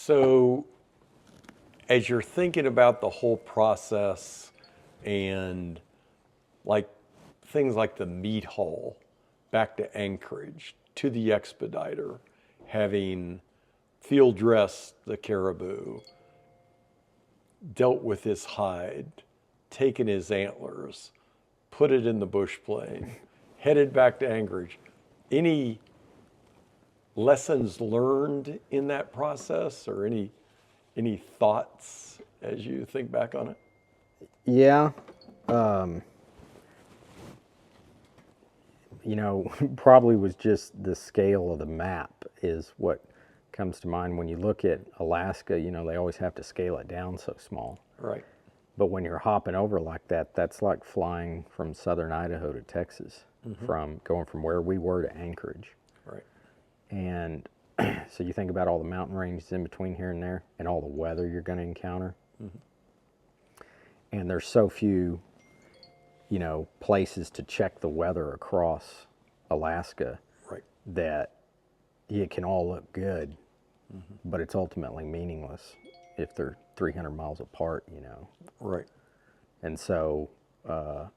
So as you're thinking about the whole process and like things like the meat haul back to Anchorage to the expediter, having field dressed the caribou, dealt with his hide, taken his antlers, put it in the bush plane, headed back to Anchorage. Any lessons learned in that process, or any thoughts as you think back on it? Yeah. Probably was just the scale of the map is what comes to mind when you look at Alaska. They always have to scale it down so small. Right. But when you're hopping over like that, that's like flying from southern Idaho to Texas, going from where we were to Anchorage. Right. And so you think about all the mountain ranges in between here and there and all the weather you're going to encounter. And there's so few, places to check the weather across Alaska, Right. that it can all look good, but it's ultimately meaningless if they're 300 miles apart, Right. And so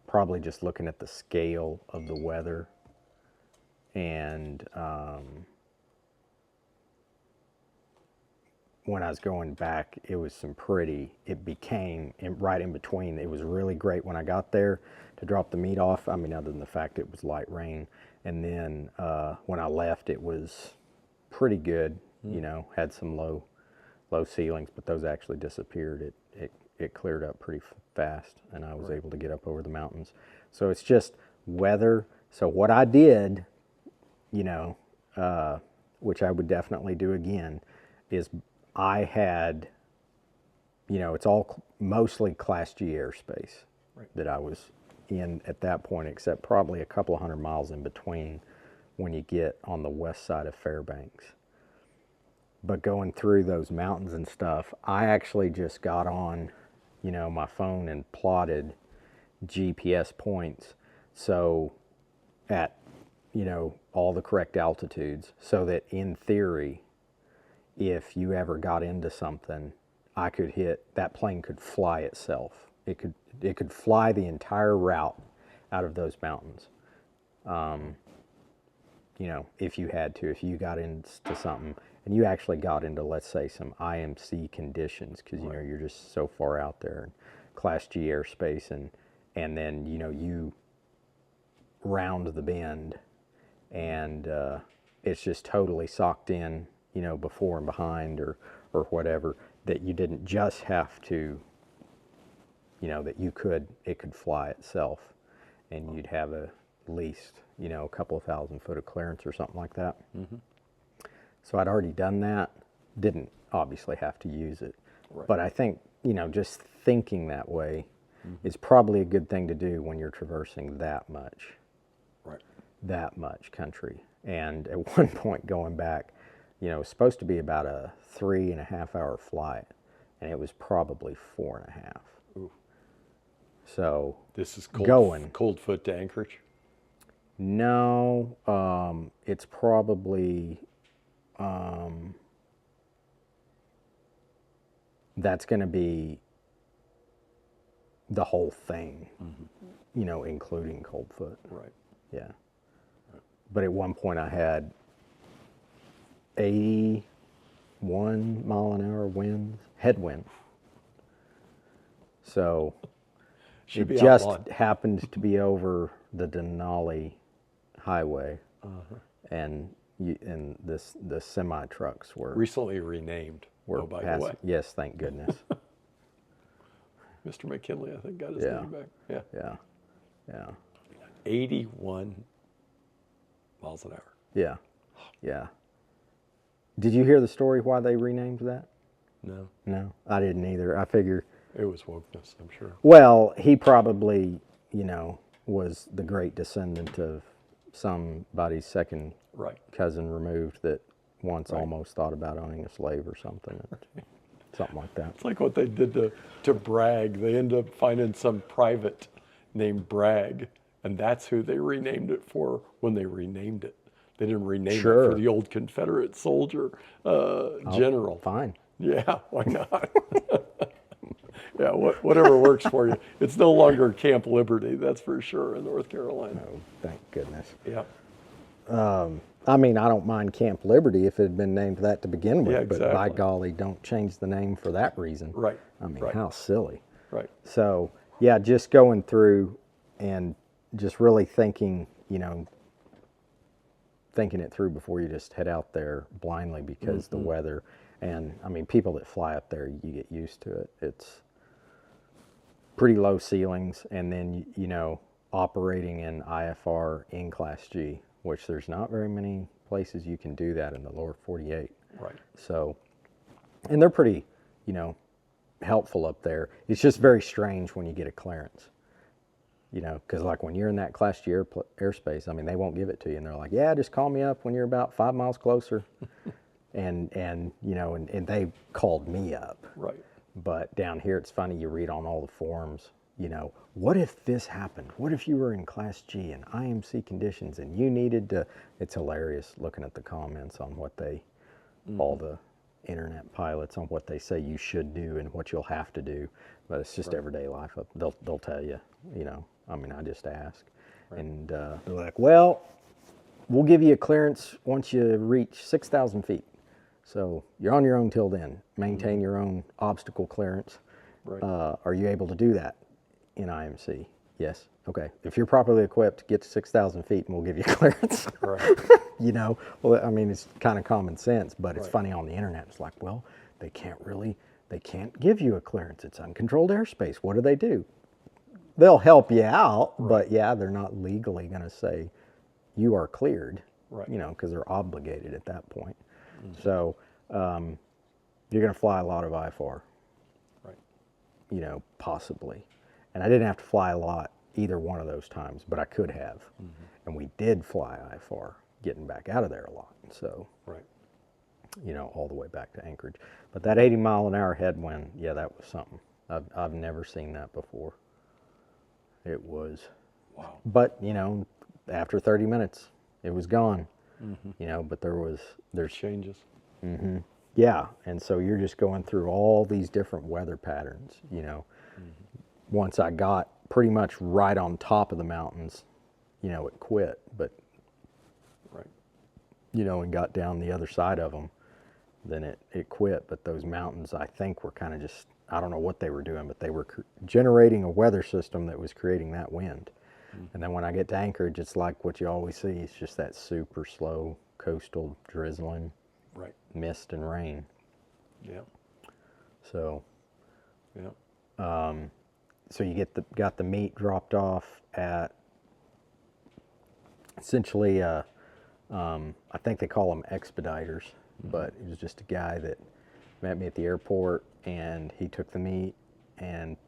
probably just looking at the scale of the weather and when I was going back, it was it became right in between. It was really great when I got there to drop the meat off. I mean, other than the fact it was light rain. And then when I left, it was pretty good, had some low ceilings, but those actually disappeared. It cleared up pretty fast, and I was able to get up over the mountains. So it's just weather. So what I did, which I would definitely do again, is I had, it's all mostly Class G airspace that I was in at that point, except probably a couple of 100 miles in between when you get on the west side of Fairbanks. But going through those mountains and stuff, I actually just got on, my phone and plotted GPS points. So at, all the correct altitudes, so that in theory, if you ever got into something, that plane could fly itself. It could fly the entire route out of those mountains. If you had to, if you got into something and you actually got into, let's say, some IMC conditions, because you're just so far out there, and Class G airspace, and then you round the bend, and it's just totally socked in, before and behind or whatever, that you didn't just have to, that it could fly itself, and you'd have at least, a couple of 1,000 foot of clearance or something like that. So I'd already done that, didn't obviously have to use it. But I think, just thinking that way is probably a good thing to do when you're traversing that much country. And at one point going back, it was supposed to be about a 3.5 hour flight, and it was probably 4.5. Ooh. So this is cold foot to Anchorage? No, it's probably, that's going to be the whole thing, including Coldfoot. Right. Yeah. But at one point I had 81 mile an hour winds, headwind. So it just happened to be over the Denali highway, and the semi trucks were recently renamed. By the way. Yes, thank goodness. Mr. McKinley, I think, got his name back. Yeah. 81 miles an hour. Yeah. Did you hear the story why they renamed that? No, I didn't either. I figure it was wokeness, I'm sure. Well, he probably, was the great descendant of somebody's second cousin removed that once almost thought about owning a slave or something. Something like that. It's like what they did to Bragg. They ended up finding some private named Bragg, and that's who they renamed it for when they renamed it. They didn't rename it for the old Confederate soldier general. Fine. Yeah, why not? Yeah, whatever works for you. It's no longer Camp Liberty, that's for sure, in North Carolina. Oh, thank goodness. Yeah, I mean, I don't mind Camp Liberty if it had been named that to begin with, yeah, but by exactly. golly, don't change the name for that reason. Right, I mean, right, how silly. right. So, yeah, just going through and just really thinking, thinking it through before you just head out there blindly because the weather. And I mean, people that fly up there, you get used to it. It's pretty low ceilings, and then, operating in IFR in Class G, which there's not very many places you can do that in the lower 48. Right. So, and they're pretty, helpful up there. It's just very strange when you get a clearance. Because like when you're in that Class G airspace, I mean, they won't give it to you, and they're like, "Yeah, just call me up when you're about 5 miles closer," and they called me up. Right. But down here, it's funny. You read on all the forums, what if this happened? What if you were in Class G and IMC conditions and you needed to? It's hilarious looking at the comments on what all the internet pilots on what they say you should do and what you'll have to do. But it's just everyday life. They'll tell you, I mean, I just ask. Right. And they're like, well, we'll give you a clearance once you reach 6,000 feet. So you're on your own till then. Maintain your own obstacle clearance. Right. Are you able to do that in IMC? Yes. Okay. If you're properly equipped, get to 6,000 feet and we'll give you clearance. Right. Well, I mean, it's kind of common sense, but it's Right. funny on the internet. It's like, well, they can't give you a clearance. It's uncontrolled airspace. What do? They'll help you out, but yeah, they're not legally going to say you are cleared, Right. because they're obligated at that point. So you're going to fly a lot of IFR, Right. Possibly. And I didn't have to fly a lot either one of those times, but I could have. And we did fly IFR, getting back out of there a lot. So, Right. all the way back to Anchorage. But that 80-mile-an-hour headwind, yeah, that was something. I've never seen that before. It was. Wow. But, after 30 minutes, it was gone. But there's Changes. yeah, and so you're just going through all these different weather patterns, Once I got pretty much right on top of the mountains, it quit, but, Right. And got down the other side of them, then it quit. But those mountains, I think, were kind of just, I don't know what they were doing, but they were generating a weather system that was creating that wind. And then when I get to Anchorage, it's like what you always see. It's just that super slow coastal drizzling Right. mist and rain. Yeah. So, Yeah. so you got the meat dropped off at essentially, I think they call them expediters, but it was just a guy that met me at the airport, and he took the meat and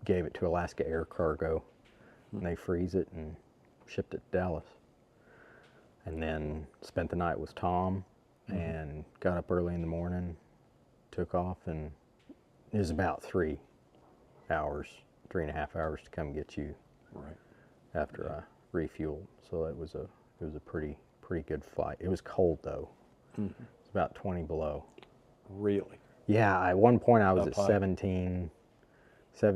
gave it to Alaska Air Cargo, and they freeze it and shipped it to Dallas. And then spent the night with Tom, and got up early in the morning, took off, and it was about 3.5 hours to come get you Right. after I refueled. So it was a pretty good flight. It was cold though. It's about 20 below. Really. Yeah, at one point I was Up at high. 17.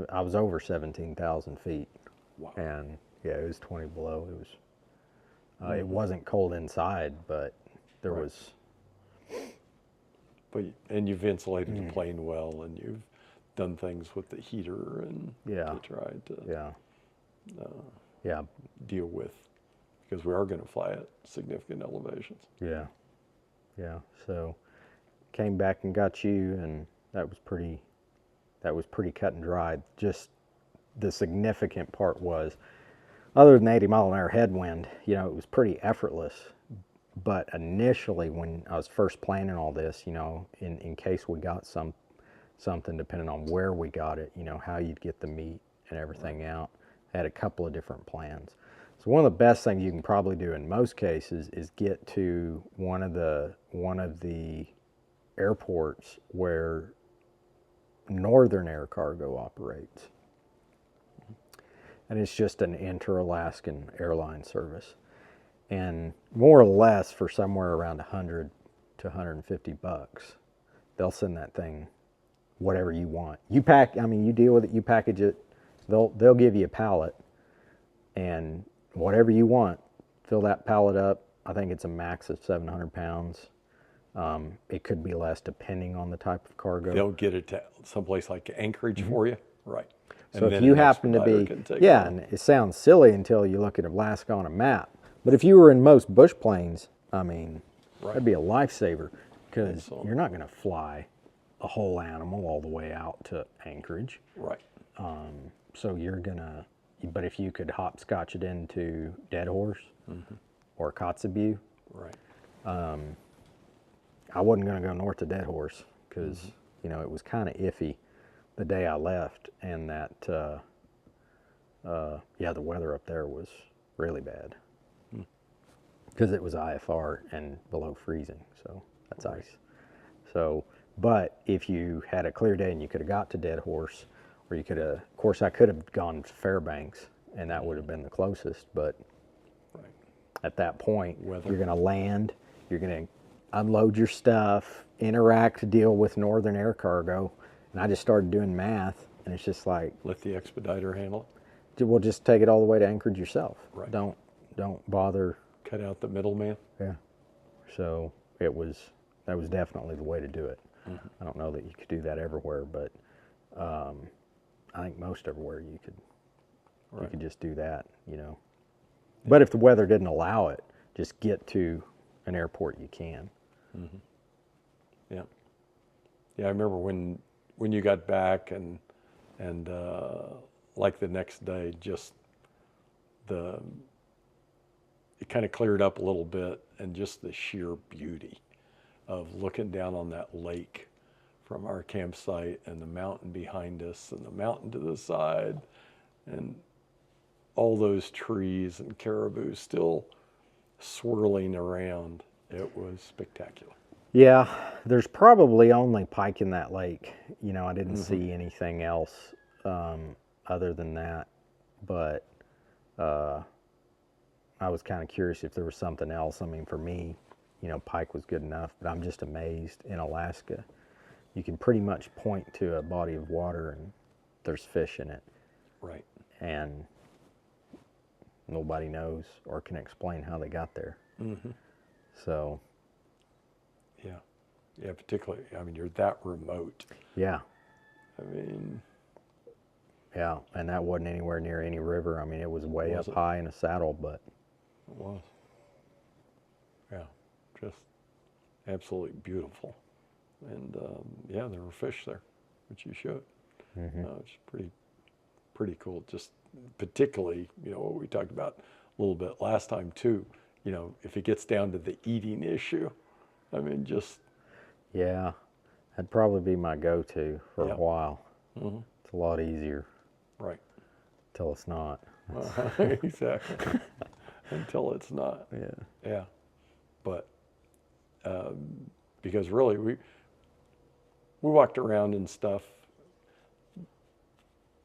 I was over 17,000 feet, Wow. and yeah, it was 20 below. It was. It wasn't cold inside, but there Right. was. And you've insulated the plane well, and you've done things with the heater and Yeah. to try to Yeah. Yeah. deal with, because we are going to fly at significant elevations. Yeah. Yeah. So came back and got you, and that was pretty cut and dried. Just the significant part was, other than the 80-mile-an-hour headwind, it was pretty effortless. But initially, when I was first planning all this, in case we got something, depending on where we got it, how you'd get the meat and everything out, I had a couple of different plans. So one of the best things you can probably do in most cases is get to one of the airports where Northern Air Cargo operates. And it's just an inter-Alaskan airline service. And more or less for somewhere around $100 to $150, they'll send that thing whatever you want. You pack, I mean, you deal with it, you package it, they'll give you a pallet, and whatever you want, fill that pallet up. I think it's a max of 700 pounds. It could be less depending on the type of cargo. They'll get it to someplace like Anchorage for you, right? So And if then you an happen to expediter be, can take yeah, it. and it sounds silly until you look at Alaska on a map. But if you were in most bush plains, I mean, Right. that'd be a lifesaver, because Absolutely. you're not going to fly a whole animal all the way out to Anchorage. Right. So you're gonna, but if you could hopscotch it into Dead Horse or Kotzebue, Right. I wasn't gonna go north of Dead Horse because you know, it was kind of iffy the day I left, and that yeah, the weather up there was really bad because it was IFR and below freezing, so that's ice. So, but if you had a clear day and you could have got to Dead Horse, or you could have, of course, I could have gone to Fairbanks, and that would have been the closest, but Right. at that point, Weather. you're going to land, you're going to unload your stuff, interact, deal with Northern Air Cargo, and I just started doing math, and it's just like, Let the expediter handle well, just take it all the way to Anchorage yourself. Right. Don't bother. it. Cut out the middleman. Yeah. So that was definitely the way to do it. I don't know that you could do that everywhere, but I think most everywhere you Right. could just do that, you know. But if the weather didn't allow it, just get to an airport you can. Yeah. Yeah, I remember when you got back and like the next day, just it kind of cleared up a little bit, and just the sheer beauty of looking down on that lake from our campsite, and the mountain behind us and the mountain to the side, and all those trees and caribou still swirling around. It was spectacular. Yeah, there's probably only pike in that lake. You know, I didn't see anything else other than that, but I was kind of curious if there was something else. I mean, for me, you know, pike was good enough, but I'm just amazed in Alaska. You can pretty much point to a body of water and there's fish in it, Right. and nobody knows or can explain how they got there. So, Yeah. Yeah, particularly, I mean, you're that remote. yeah, I mean, yeah, and that wasn't anywhere near any river. I mean, it was way up Was it? high in a saddle, but it was. Yeah, just absolutely beautiful. And yeah, there were fish there, which you showed. It's pretty cool. Just particularly, you know, what we talked about a little bit last time too. You know, if it gets down to the eating issue, I mean, just yeah, that'd probably be my go-to for Yeah. a while. It's a lot easier right. till it's not. Exactly. Until it's not. Yeah. Yeah. But because really we walked around and stuff.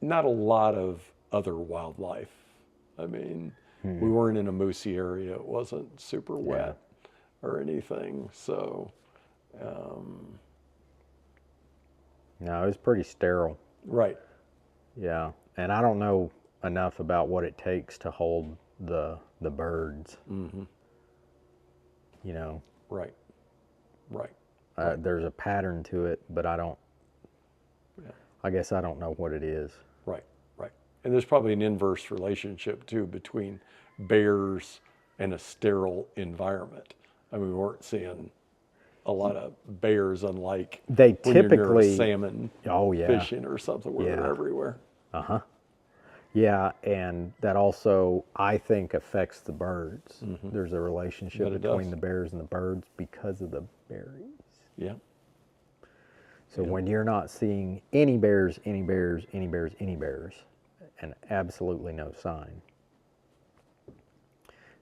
Not a lot of other wildlife. I mean, we weren't in a moosey area. It wasn't super wet or anything. So, No, it was pretty sterile. right. Yeah, and I don't know enough about what it takes to hold the birds. You know, Right. Right. there's a pattern to it, but I don't. Yeah. I guess I don't know what it is. Right. Right. And there's probably an inverse relationship too between bears and a sterile environment. I mean, we weren't seeing a lot of bears, unlike They when you're near a typically- salmon Oh yeah. fishing or something where they're Yeah. everywhere. Yeah, and that also, I think, affects the birds. There's a relationship Bet it between does. the bears and the birds because of the berries. Yeah. So when you're not seeing any bears, any bears, any bears, any bears, and absolutely no sign,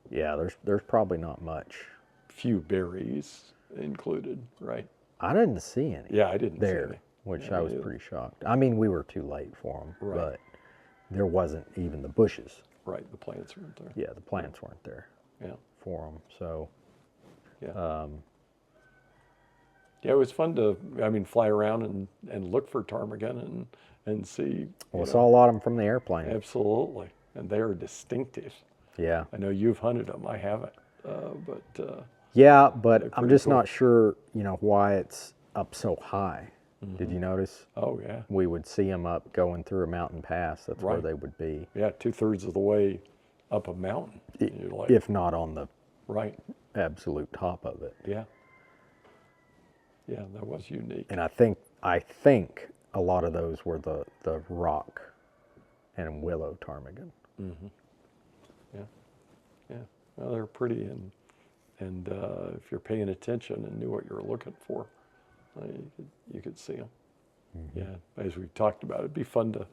yeah, there's probably not much. Few berries included, right? I didn't see any. Yeah, I didn't see there, any. which Yeah, I me was neither. pretty shocked. I mean, we were too late for them, Right. but there wasn't even the bushes. Right, the plants weren't there. Yeah, the plants weren't there Yeah. for them. So, Yeah. Yeah, it was fun to, I mean, fly around and look for ptarmigan and see. Well, saw a lot of them from the airplane. Absolutely. And they are distinctive. Yeah. I know you've hunted them. I haven't. Yeah, but I'm pretty just cool. not sure, why it's up so high. Did you notice? Oh, yeah. We would see them up going through a mountain pass. That's where Right. they would be. Yeah, 2/3 of the way up a mountain. You're like, If not on the right. absolute top of it. Yeah. Yeah, that was unique. And I think a lot of those were the rock and willow ptarmigan. Yeah. Yeah. Well, they're pretty, and if you're paying attention and knew what you were looking for, you could see them. Yeah, as we talked about, it'd be fun to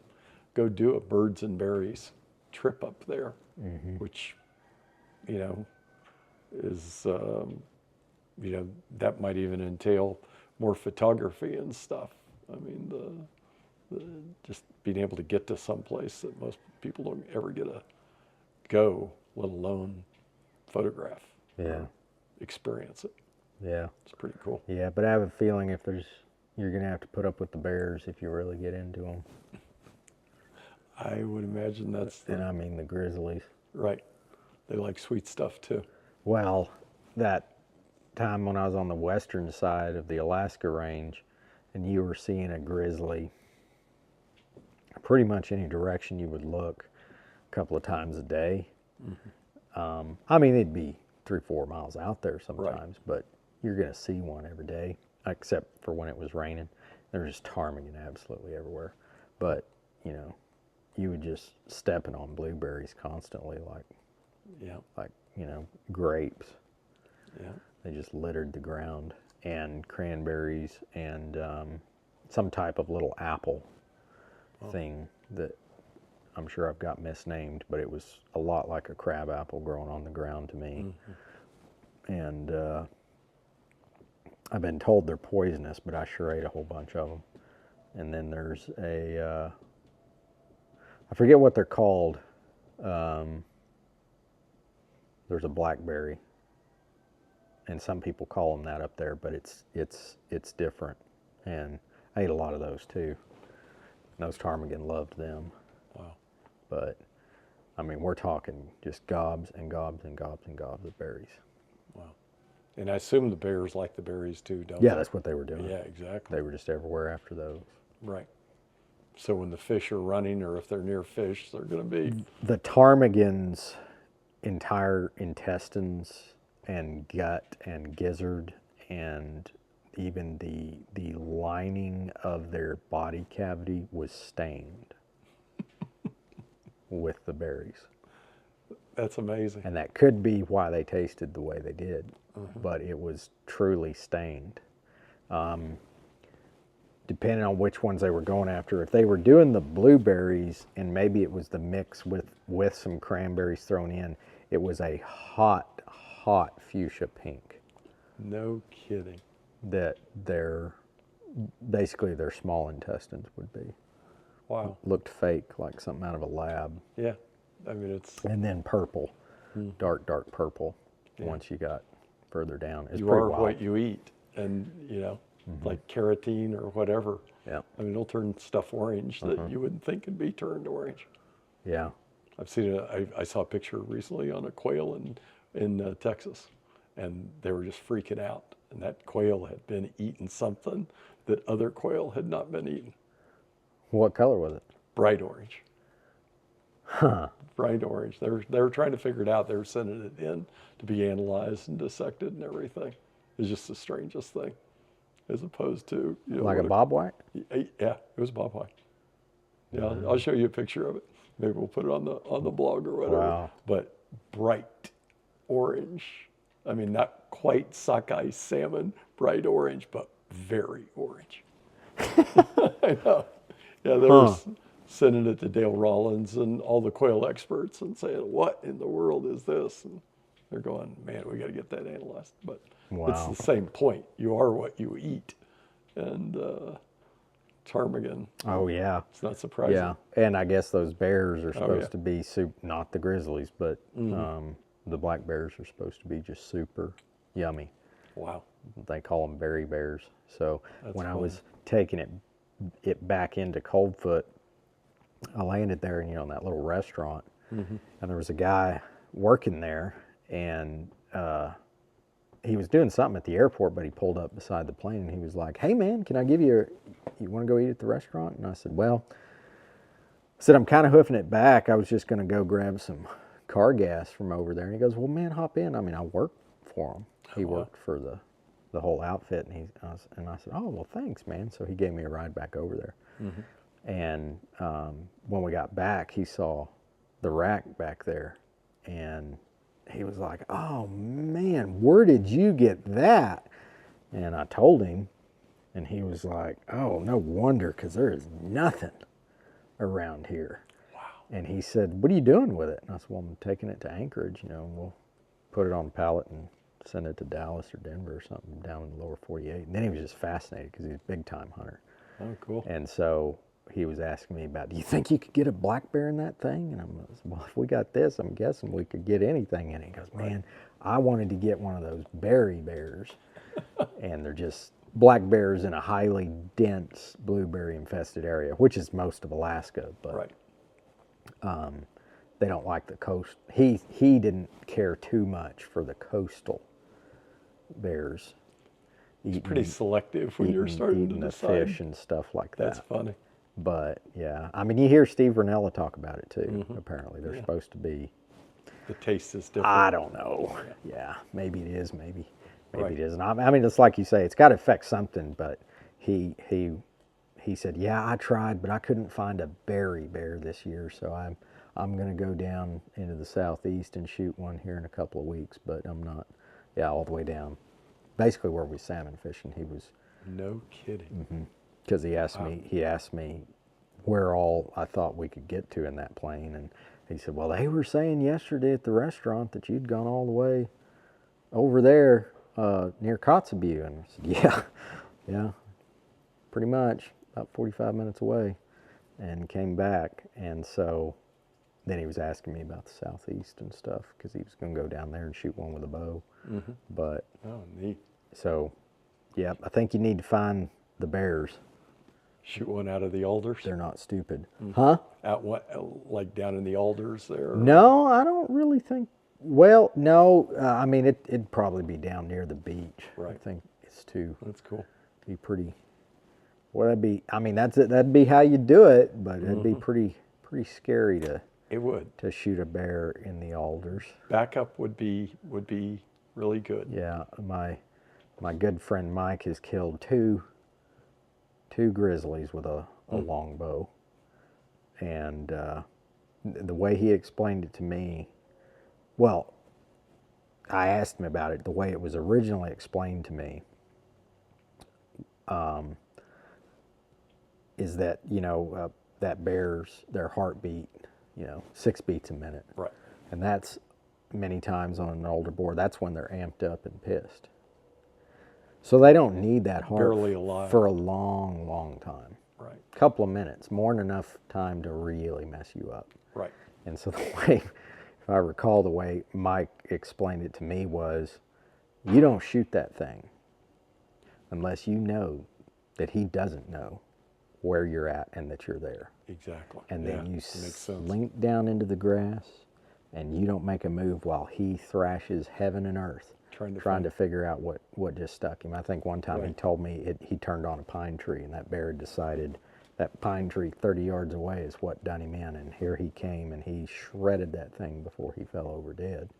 go do a birds and berries trip up there, which, is, that might even entail more photography and stuff. I mean, the just being able to get to some place that most people don't ever get to go, let alone photograph. Yeah. Experience it. Yeah. It's pretty cool. Yeah, but I have a feeling you're going to have to put up with the bears if you really get into them. I would imagine that's And I mean the grizzlies. right. They like sweet stuff too. Well, that time when I was on the western side of the Alaska range and you were seeing a grizzly pretty much any direction you would look a couple of times a day. I mean, they'd be 3-4 miles out there sometimes, but you're going to see one every day, except for when it was raining. There's just ptarmigan absolutely everywhere. But, you would just stepping on blueberries constantly like grapes. Yeah. They just littered the ground, and cranberries and some type of little apple thing that I'm sure I've got misnamed, but it was a lot like a crab apple growing on the ground to me. And I've been told they're poisonous, but I sure ate a whole bunch of them. And then there's I forget what they're called. There's a blackberry, and some people call them that up there, but it's different. And I ate a lot of those too. And those ptarmigan loved them. Wow. But I mean, we're talking just gobs and gobs and gobs and gobs of berries. Wow. And I assume the bears like the berries too, don't Yeah, they? that's what they were doing. Yeah, exactly. They were just everywhere after those. Right. So when the fish are running, or if they're near fish, they're going to be. The ptarmigan's entire intestines and gut and gizzard and even the lining of their body cavity was stained with the berries. That's amazing. And that could be why they tasted the way they did, but it was truly stained. Depending on which ones they were going after. If they were doing the blueberries and maybe it was the mix with some cranberries thrown in, it was a hot fuchsia pink. No kidding. That basically their small intestines would be. Wow. Looked fake, like something out of a lab. Yeah. I mean, it's. And then purple, dark purple, once you got further down. It's You pretty are wild. what you eat. And, like carotene or whatever. Yeah. I mean, it'll turn stuff orange that you wouldn't think could be turned orange. Yeah. I've seen I saw a picture recently on a quail in Texas, and they were just freaking out. And that quail had been eating something that other quail had not been eating. What color was it? Bright orange. Huh. Bright orange. They were trying to figure it out. They were sending it in to be analyzed and dissected and everything. It's just the strangest thing, as opposed to Like a bobwhite? Yeah, it was bobwhite. Yeah, I'll show you a picture of it. Maybe we'll put it on the blog or whatever. Wow. But bright orange. I mean, not quite sockeye salmon, bright orange, but very orange. I know. Yeah, they were sending it to Dale Rollins and all the quail experts and saying, "What in the world is this?" And they're going, "Man, we got to get that analyzed." But it's the same point. You are what you eat, and ptarmigan. Oh yeah. It's not surprising. Yeah, and I guess those bears are supposed yeah. to be not the grizzlies, but the black bears are supposed to be just super yummy. Wow. They call them berry bears. So when I funny. was taking it back into Coldfoot, I landed there, in that little restaurant, and there was a guy working there, and he was doing something at the airport, but he pulled up beside the plane, and he was like, "Hey man, can I give you want to go eat at the restaurant?" And I said, "Well," I said, "I'm kind of hoofing it back. I was just going to go grab some car gas from over there." And he goes, "Well, man, hop in." I mean, I worked for him. He worked for the whole outfit, and I said, "Oh, well, thanks, man." So he gave me a ride back over there. And when we got back, he saw the rack back there, and he was like, "Oh man, where did you get that?" And I told him, and he was like, "Oh, no wonder, because there is nothing around here." Wow. And he said, "What are you doing with it?" And I said, "Well, I'm taking it to Anchorage, and we'll put it on a pallet and send it to Dallas or Denver or something down in the lower 48. And then he was just fascinated because he's a big time hunter. Oh, cool. And so he was asking me about, "Do you think you could get a black bear in that thing?" And I'm like, "Well, if we got this, I'm guessing we could get anything in it." He goes, "Man, I wanted to get one of those berry bears." And they're just black bears in a highly dense blueberry infested area, which is most of Alaska, but they don't like the coast. He didn't care too much for the coastal bears. It's pretty selective when you're starting to eating the decide. fish and stuff like that. That's funny. But yeah, I mean, you hear Steve Ranella talk about it too. Apparently, they're supposed to be. The taste is different. I don't know. Yeah, maybe it is. Maybe Right. it isn't. I mean, it's like you say, it's got to affect something. But he said, "Yeah, I tried, but I couldn't find a berry bear this year, so I'm going to go down into the southeast and shoot one here in a couple of weeks." But I'm not. Yeah, all the way down, basically where we salmon fishing. He was. No kidding. Because he asked me where all I thought we could get to in that plane, and he said, "Well, they were saying yesterday at the restaurant that you'd gone all the way over there near Kotzebue." And I said, yeah, pretty much about 45 minutes away, and came back. And so then he was asking me about the southeast and stuff, because he was going to go down there and shoot one with a bow. But Oh, neat. so yeah, I think you need to find the bears. Shoot one out of the alders? They're not stupid. Huh? Out what, like down in the alders there? No, I don't really think. Well, no. I mean, it'd probably be down near the beach. Right. I think it's too. That's cool. Be pretty. Well, that'd be. I mean, that's it. That'd be how you do it, but it'd be pretty scary It would. to shoot a bear in the alders. Backup would be really good. Yeah, my good friend Mike has killed two grizzlies with a longbow, and the way he explained it to me, well, I asked him about it. The way it was originally explained to me is that that bear's their heartbeat 6 beats a minute, Right. and that's many times on an older boar. That's when they're amped up and pissed. So they don't need that heart Barely alive. for a long, long time. Right. A couple of minutes, more than enough time to really mess you up. Right. And so the way, if I recall, the way Mike explained it to me was, you don't shoot that thing unless you know that he doesn't know where you're at and that you're there. Exactly. And then you makes sense. slink down into the grass, and you don't make a move while he thrashes heaven and earth trying to figure out what just stuck him. I think one time he told me he turned on a pine tree, and that bear had decided that pine tree 30 yards away is what done him in, and here he came, and he shredded that thing before he fell over dead.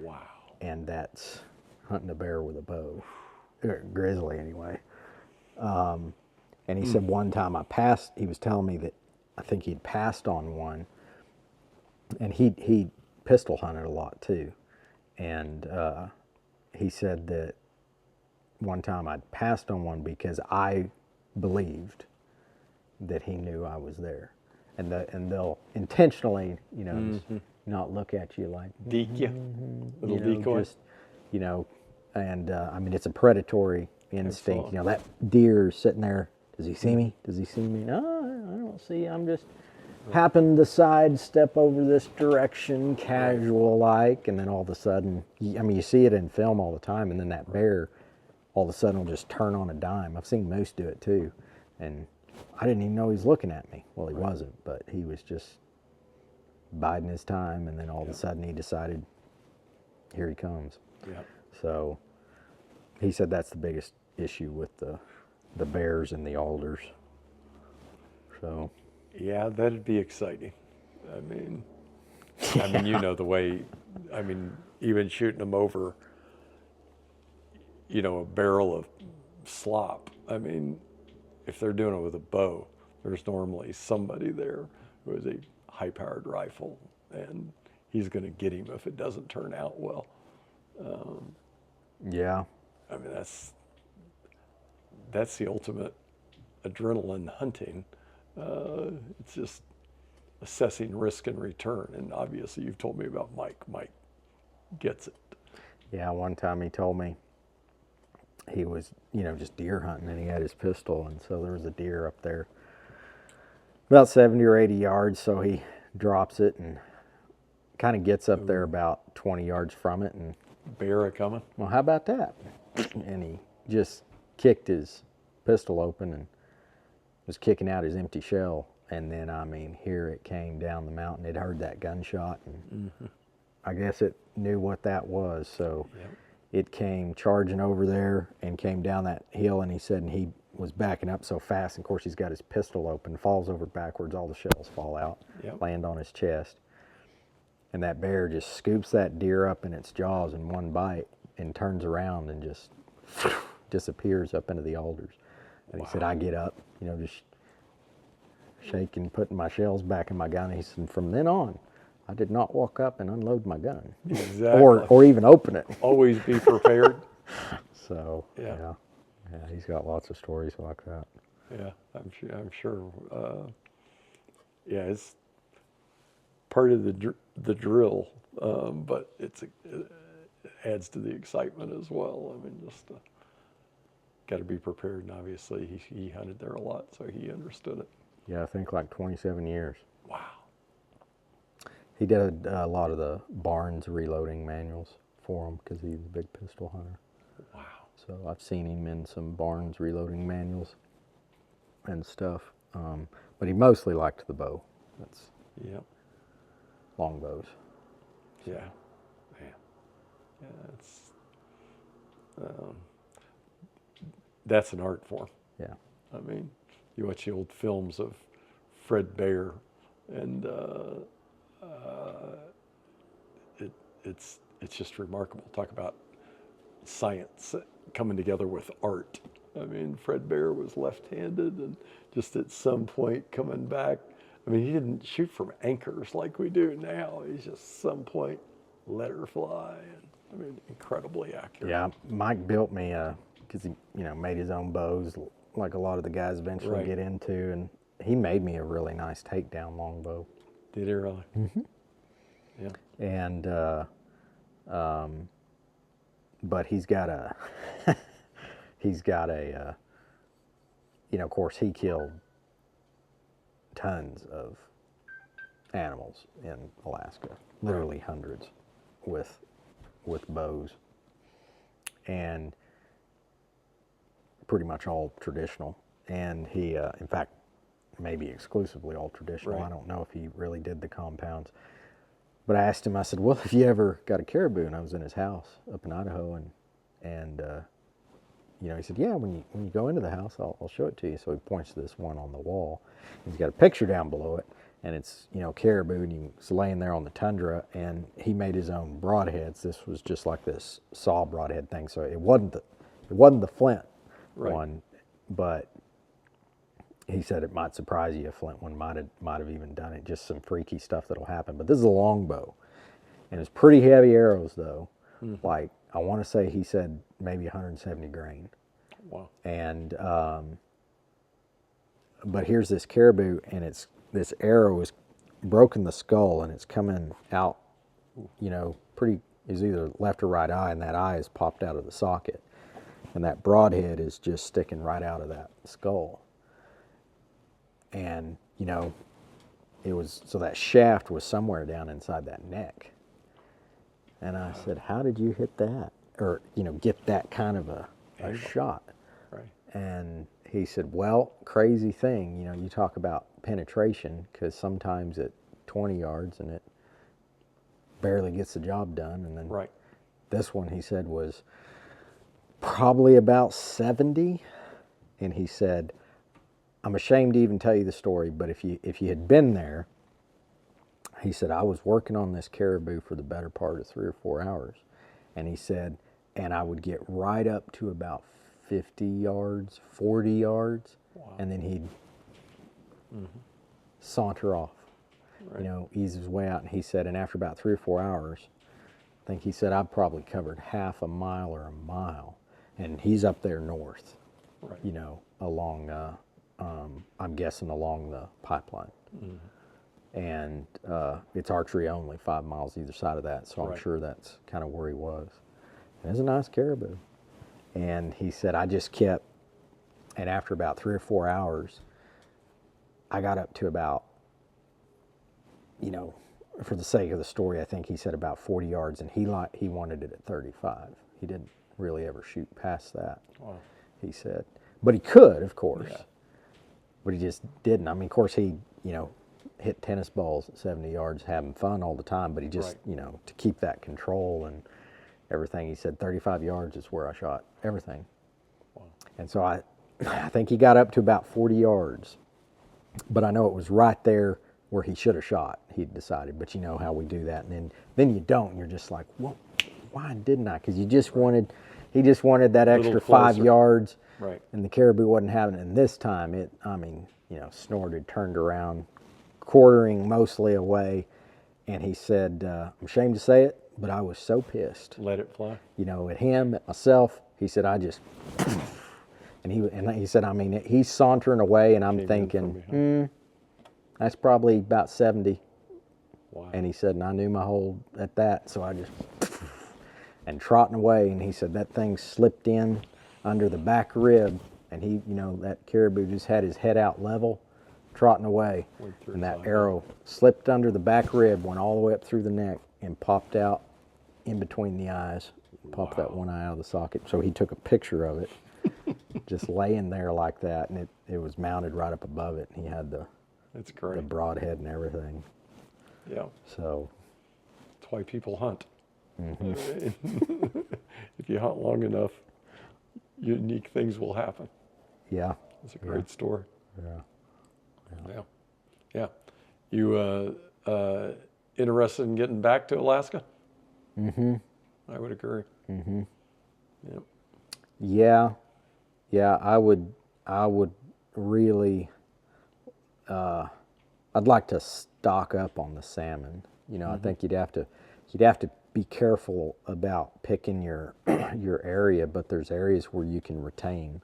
Wow. And that's hunting a bear with a bow, grizzly anyway. And he said one time he was telling me that I think he'd passed on one, and he pistol hunted a lot too, and he said that one time I'd passed on one because I believed that he knew I was there, and they'll intentionally just not look at you like Deke you. Little decoy. just and I mean, it's a predatory instinct. fun. That deer's sitting there. Does he see me? Does he see me? No, I don't see. I'm just happen to sidestep over this direction, casual like, and then all of a sudden, I mean, you see it in film all the time, and then that bear all of a sudden will just turn on a dime. I've seen moose do it too, and I didn't even know he was looking at me. Well, he wasn't, but he was just biding his time, and then all of a sudden he decided, here he comes. Yeah. So he said that's the biggest issue with the bears and the alders. So Yeah, that'd be exciting. I mean, you know the way, even shooting them over, a barrel of slop. If they're doing it with a bow, there's normally somebody there who has a high-powered rifle, and he's going to get him if it doesn't turn out well. yeah, That's the ultimate adrenaline hunting. It's just assessing risk and return. And obviously, you've told me about Mike. Mike gets it. yeah. One time he told me he was, just deer hunting, and he had his pistol, and so there was a deer up there about 70 or 80 yards. So he drops it and kind of gets up there about 20 yards from it, and Bear coming. well, how about that? And he just kicked his pistol open and was kicking out his empty shell. And then, here it came down the mountain. It heard that gunshot, and I guess it knew what that was. So it came charging over there and came down that hill. And he said, and he was backing up so fast. And of course, he's got his pistol open, falls over backwards. All the shells fall out, land on his chest. And that bear just scoops that deer up in its jaws in one bite and turns around and just disappears up into the alders. And he said, I get up, just shaking, putting my shells back in my gun. And he said, from then on, I did not walk up and unload my gun. Exactly. or even open it. Always be prepared. So, yeah, he's got lots of stories like that. Yeah, I'm sure. It's part of the drill, but it adds to the excitement as well. Just got to be prepared. And obviously, he hunted there a lot, so he understood it. Yeah, I think like 27 years. Wow. He did a lot of the Barnes reloading manuals for him because he's a big pistol hunter. Wow. So I've seen him in some Barnes reloading manuals and stuff. But he mostly liked the bow. That's long bows. Yeah. Yeah, it's that's an art form. Yeah. You watch the old films of Fred Bear, and it's just remarkable. Talk about science coming together with art. Fred Bear was left-handed, and just at some point coming back. He didn't shoot from anchors like we do now. He's just some point let her fly, and incredibly accurate. Yeah, Mike built me because he made his own bows like a lot of the guys eventually get into, and he made me a really nice takedown longbow. Did he really? Mm-hmm. Yeah. And but he's got a of course he killed tons of animals in Alaska, literally hundreds with bows, and pretty much all traditional. And he, in fact, maybe exclusively all traditional. I don't know if he really did the compounds. But I asked him, I said, well, if you ever got a caribou, and I was in his house up in Idaho, and he said, yeah, when you go into the house, I'll show it to you. So he points to this one on the wall. He's got a picture down below it, and it's, caribou, and he's laying there on the tundra, and he made his own broadheads. This was just like this saw broadhead thing, so it wasn't the flint one, but he said it might surprise you. A flint one might have even done it. Just some freaky stuff that'll happen. But this is a longbow, and it's pretty heavy arrows though. Like I want to say he said maybe 170 grain. Wow. And but here's this caribou, and this arrow is broken the skull, and it's coming out, pretty is either left or right eye, and that eye is popped out of the socket, and that broadhead is just sticking right out of that skull. And it was, so that shaft was somewhere down inside that neck. And I said, how did you hit that, or get that kind of a a shot. Right. And he said, well, crazy thing, you know, you talk about penetration, because sometimes at 20 yards and it barely gets the job done. And then Right. this one, he said, was probably about 70. And he said, I'm ashamed to even tell you the story, but if you had been there, he said, I was working on this caribou for the better part of 3 or 4 hours. And he said, and I would get right up to about 50 yards, 40 yards, Wow. and then he'd saunter off, Right. you know, ease his way out. And he said, and after about 3 or 4 hours, I think he said, I've probably covered half a mile or a mile. And he's up there north, Right. you know, along, I'm guessing along the pipeline. And it's archery only, 5 miles either side of that. So I'm Right. sure that's kind of where he was. And it's a nice caribou. And he said, I just kept, and after about 3 or 4 hours, I got up to about, you know, for the sake of the story, I think he said about 40 yards, and he wanted it at 35. He didn't really ever shoot past that, Wow. he said. But he could, of course. Yeah. But he just didn't. I mean, of course, he, you know, hit tennis balls at 70 yards, having fun all the time, but he just, Right. you know, to keep that control and everything, he said 35 yards is where I shot everything. Wow. And so I think he got up to about 40 yards, but I know it was right there where he should have shot, he decided. But you know how we do that, and then you don't, and you're just like, well, why didn't I? Because you just wanted, he just wanted that extra 5 closer. yards, Right. and the caribou wasn't having it. And this time it, I mean, you know, snorted, turned around, quartering mostly away, and he said, I'm ashamed to say it, but I was so pissed. Let it fly. You know, at him, at myself. He said, I just, and he said, I mean, he's sauntering away, and I'm Came in from thinking, behind. that's probably about 70. Wow. And he said, and I knew my hold at that, so I just, and trotting away, and he said that thing slipped in under the back rib, and he, you know, that caribou just had his head out level, trotting away, Went through and that his arrow slipped under the back rib, went all the way up through the neck, and popped out in between the eyes, popped that one eye out of the socket. So he took a picture of it, just laying there like that, and it was mounted right up above it, and he had the That's great. broadhead and everything. Yeah. So, That's why people hunt. If you hunt long enough, unique things will happen. yeah, It's a great story. yeah. Yeah. Yeah. You interested in getting back to Alaska? Mm-hmm. I would agree. Mm-hmm. Yeah. Yeah, I would really, I'd like to stock up on the salmon. You know, I think you'd have to be careful about picking your your area, but there's areas where you can retain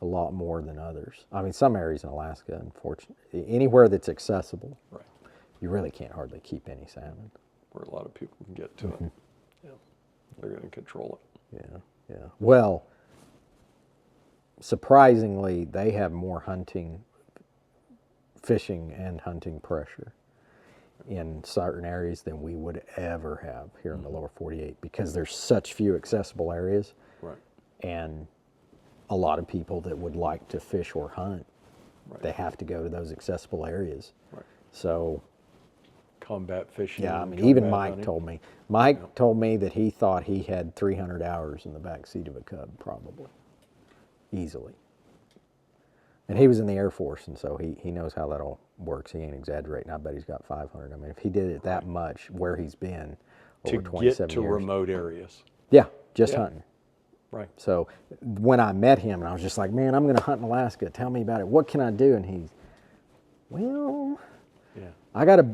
a lot more than others. I mean, some areas in Alaska, unfortunately, anywhere that's accessible, Right. you really can't hardly keep any salmon. Where a lot of people can get to it. Yeah. They're going to control it. Yeah, yeah. Well, surprisingly, they have more fishing and hunting pressure in certain areas than we would ever have here in the lower 48, because there's such few accessible areas, Right. and a lot of people that would like to fish or hunt, Right. they have to go to those accessible areas. Right. So, Combat fishing. yeah, I and mean, even combat Mike hunting. told me. Mike told me that he thought he had 300 hours in the back seat of a Cub, probably, easily. And he was in the Air Force, and so he knows how that all works. He ain't exaggerating. I bet he's got 500. I mean, if he did it that much, where he's been over To 27 get to years. remote areas. Yeah, just Yeah. hunting. Right. So when I met him, and I was just like, man, I'm going to hunt in Alaska. Tell me about it. What can I do? And he's, well, Yeah. I got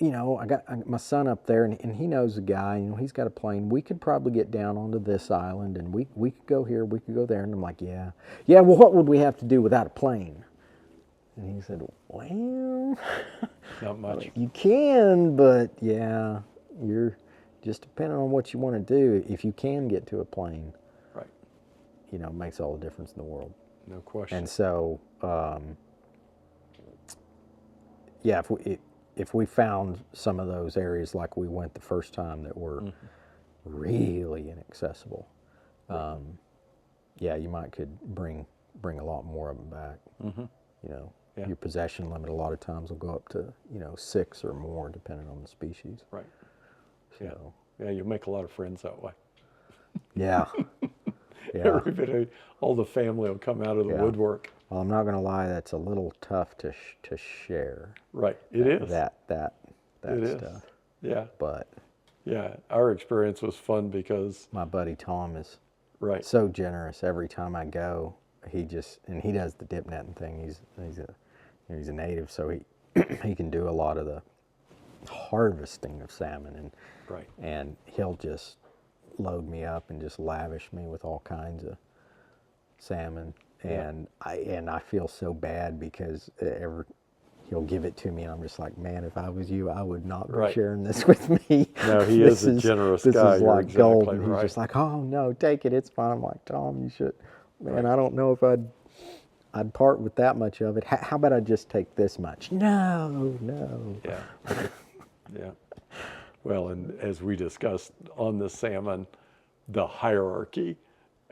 I got my son up there, and he knows a guy. You know, he's got a plane. We could probably get down onto this island, and we could go here, we could go there. And I'm like, yeah. Well, what would we have to do without a plane? And he said, well, Not much. you can, but yeah, you're just depending on what you want to do. If you can get to a plane, Right. you know, it makes all the difference in the world. No question. And so, yeah, if we found some of those areas like we went the first time that were really inaccessible, yeah, you might could bring a lot more of them back. You know, Yeah. your possession limit a lot of times will go up to 6 or more, depending on the species. Right. So Yeah, you'll make a lot of friends that way. yeah, yeah. Everybody, all the family will come out of the Yeah. woodwork. Well, I'm not going to lie, that's a little tough to share. Right. It is. That It is. stuff. Yeah. But Yeah. Our experience was fun because, my buddy Tom is right. so generous. Every time I go, he does the dip netting thing. He's a native, so he he can do a lot of the harvesting of salmon, Right. and he'll just load me up and just lavish me with all kinds of salmon. Yeah. And I feel so bad because he'll give it to me, and I'm just like, man, if I was you, I would not be Right. sharing this with me. No, he is a generous this guy. This is You're like exactly gold. And he's right. just like, oh no, take it, it's fine. I'm like, Tom, you should. Man, Right. I don't know if I'd part with that much of it. How about I just take this much? No. Yeah. Yeah. Well, and as we discussed on the salmon, the hierarchy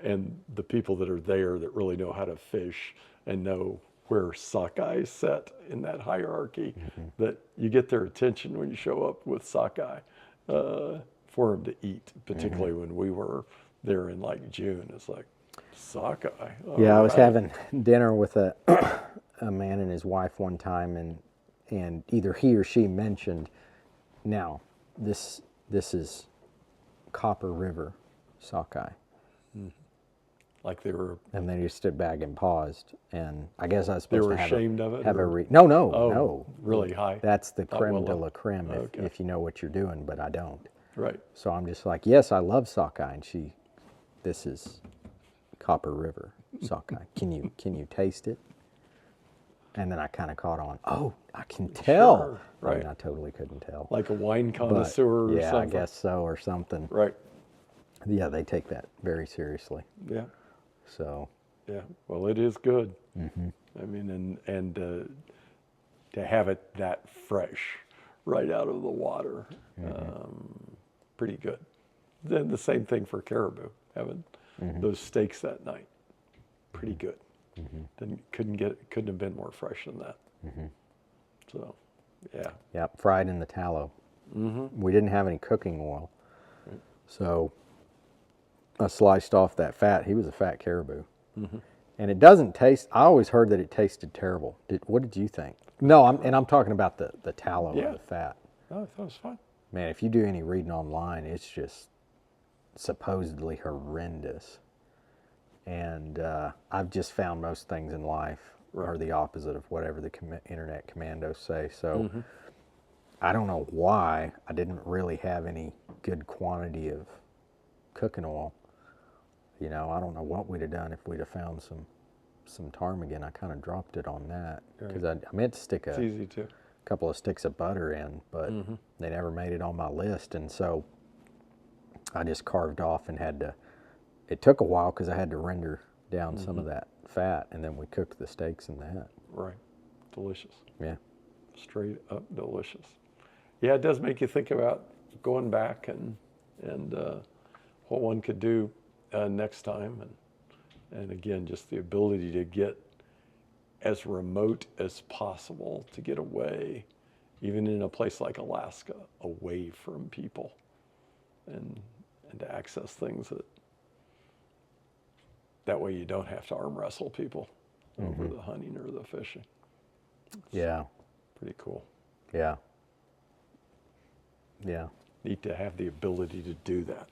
and the people that are there that really know how to fish and know where sockeye is set in that hierarchy, that you get their attention when you show up with sockeye for them to eat, particularly when we were there in like June. It's like, sockeye. Yeah, I was right. having dinner with a man and his wife one time, and either he or she mentioned, now this is Copper River sockeye, Like they were, and they just stood back and paused, and I guess I was they supposed were to have ashamed of it? have a or- no, really high. That's the Not creme well de up. la creme Okay. if you know what you're doing, but I don't. Right. So I'm just like, yes, I love sockeye, and this is Copper River sockeye. Can you taste it? And then I kind of caught on. Oh, I can tell. Sure, I mean, right. I totally couldn't tell. Like a wine But, connoisseur or yeah, something. I guess so, or something. Right. Yeah, they take that very seriously. Yeah. So Yeah. Well, it is good. I mean, and to have it that fresh right out of the water, pretty good. Then the same thing for caribou, having those steaks that night, pretty good. Then couldn't have been more fresh than that. So, yeah. yeah, fried in the tallow. We didn't have any cooking oil, so I sliced off that fat. He was a fat caribou. And it doesn't taste, I always heard that it tasted terrible. What did you think? No, I'm talking about the tallow Yeah. of the fat. Oh, I thought it was fun. Man, if you do any reading online, it's just supposedly horrendous. And I've just found most things in life are the opposite of whatever the internet commandos say. So I don't know why I didn't really have any good quantity of cooking oil. You know, I don't know what we'd have done if we'd have found some ptarmigan. I kind of dropped it on that because I meant to stick It's a easy to. couple of sticks of butter in, but they never made it on my list. And so I just carved off and had to, it took a while because I had to render down some of that fat, and then we cooked the steaks in that. Right. Delicious. Yeah. Straight up delicious. Yeah, it does make you think about going back and what one could do next time, and again, just the ability to get as remote as possible, to get away, even in a place like Alaska, away from people, and to access things that way you don't have to arm wrestle people over the hunting or the fishing. Yeah. Pretty cool. Yeah. Yeah. Need to have the ability to do that.